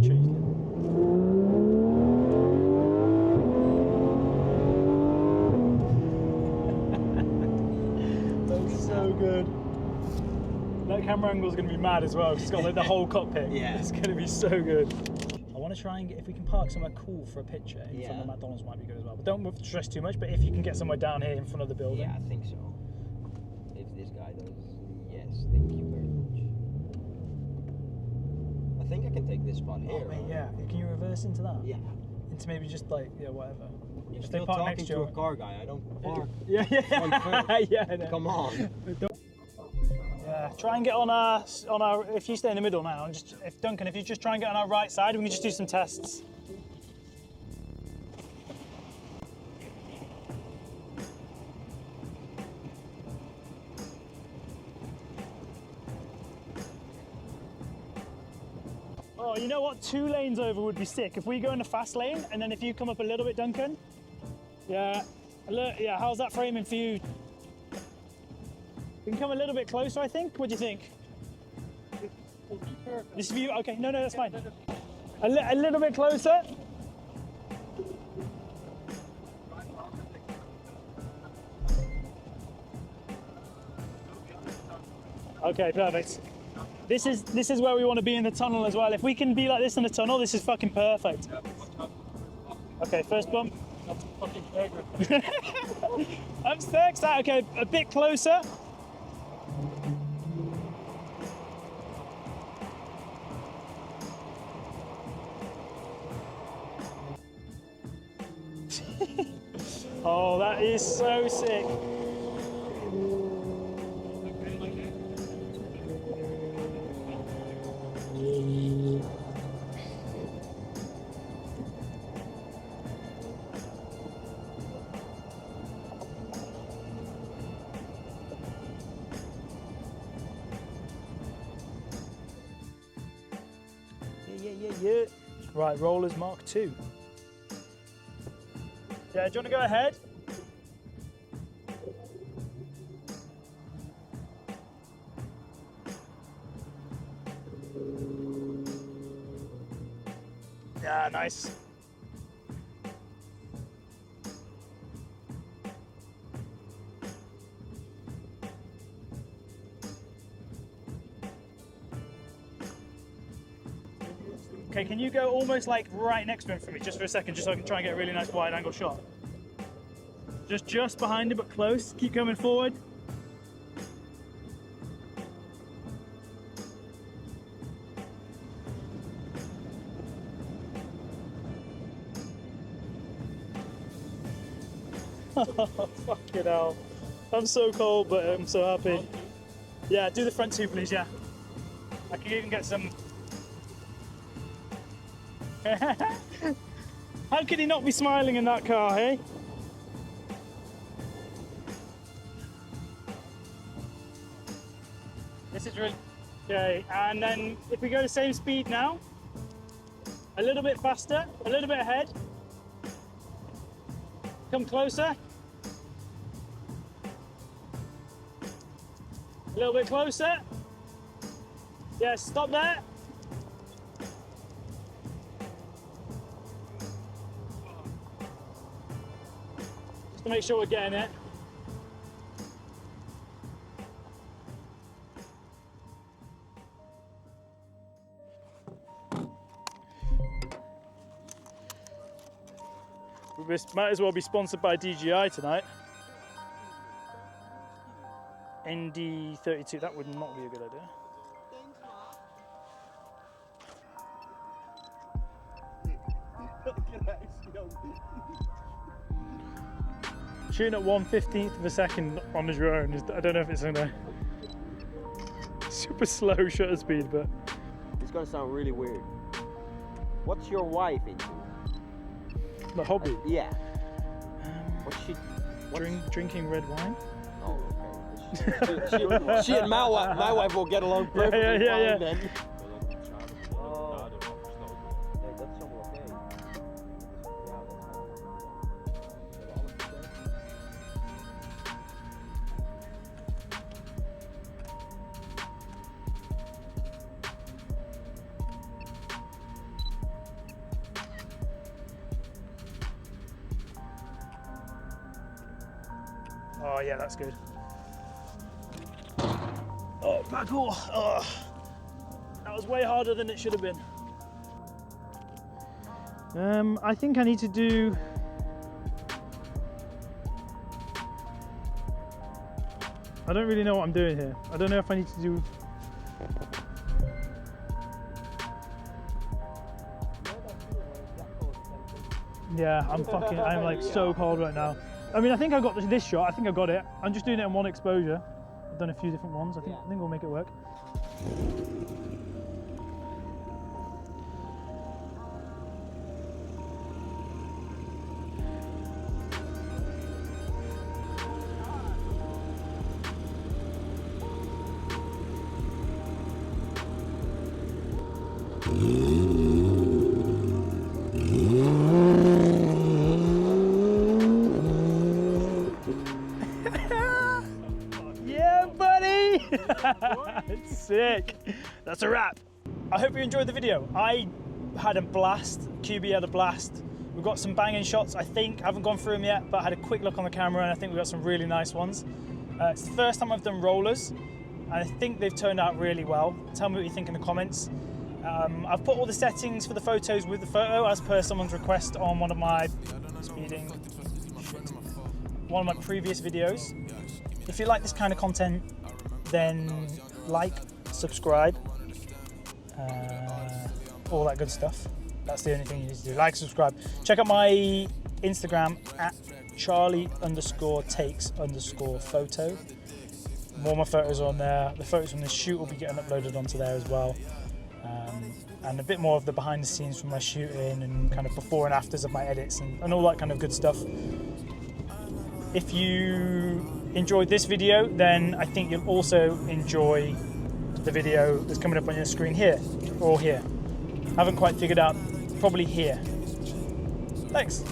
trees. That's so good. That camera angle is going to be mad as well. It's got like the whole cockpit. Yeah. It's going to be so good. I want to try and get, if we can park somewhere cool for a picture in front of McDonald's might be good as well. But don't stress too much, but if you can get somewhere down here in front of the building. Yeah, I think so. If this guy does, yes, thank you very much. I think I can take this spot here. Oh, mate, yeah. Can you reverse into that? Yeah. Into maybe just like, yeah, whatever. You're if still they park talking next to a car guy. I don't park. Yeah. Yeah, I know. Come on. Yeah, try and get on our, if you stay in the middle now, and just, if Duncan, if you just try and get on our right side, we can just do some tests. Oh, you know what? 2 lanes over would be sick. If we go in the fast lane, and then if you come up a little bit, Duncan. Yeah, yeah, how's that framing for you? We can come a little bit closer, I think. What do you think? This view? Okay, no, that's fine. A little bit closer. Okay, perfect. This is where we want to be in the tunnel as well. If we can be like this in the tunnel, this is fucking perfect. Okay, first bump. That's fucking fragrant. I'm stoked. Okay, a bit closer. Oh, that is so sick. Yeah. Right, rollers Mark II. Yeah, do you want to go ahead? Yeah, nice. Okay, can you go almost like right next to him for me, just for a second, just so I can try and get a really nice wide angle shot? Just behind him, but close. Keep coming forward. Oh, fucking hell. I'm so cold, but I'm so happy. Yeah, do the front 2, please, yeah. I can even get some... How could he not be smiling in that car, hey? This is really... Okay, and then if we go the same speed now, a little bit faster, a little bit ahead. Come closer. A little bit closer. Yes, stop there. Just to make sure we're getting it. We might as well be sponsored by DJI tonight. ND32, that would not be a good idea. Shooting at 1/15 of a second on the drone, I don't know if it's gonna super slow shutter speed, but It's gonna sound really weird. What's your wife into? the hobby. Yeah. What's she? Drinking red wine. Oh, okay. She and my wife will get along perfectly fine then. Yeah, that's so okay. Oh yeah, that's good. Oh, backhaul. Oh, that was way harder than it should have been. I think I need to do. I don't really know what I'm doing here. I don't know if I need to do. Yeah, I'm like so cold right now. I mean, I think I got this shot. I think I got it. I'm just doing it in one exposure. I've done a few different ones. I think we'll make it work. Yeah, buddy! It's sick. That's a wrap. I hope you enjoyed the video. I had a blast. QB had a blast. We've got some banging shots, I think. I haven't gone through them yet, but I had a quick look on the camera and I think we've got some really nice ones. It's the first time I've done rollers, and I think they've turned out really well. Tell me what you think in the comments. I've put all the settings for the photos with the photo as per someone's request on one of my previous videos. If you like this kind of content, then like, subscribe, all that good stuff. That's the only thing you need to do. Like, subscribe. Check out my Instagram at Charlie_takes_photo. More of my photos are on there. The photos from this shoot will be getting uploaded onto there as well. And a bit more of the behind the scenes from my shooting and kind of before and afters of my edits and all that kind of good stuff. If you enjoyed this video, then I think you'll also enjoy the video that's coming up on your screen here, or here. I haven't quite figured out, probably here. Thanks.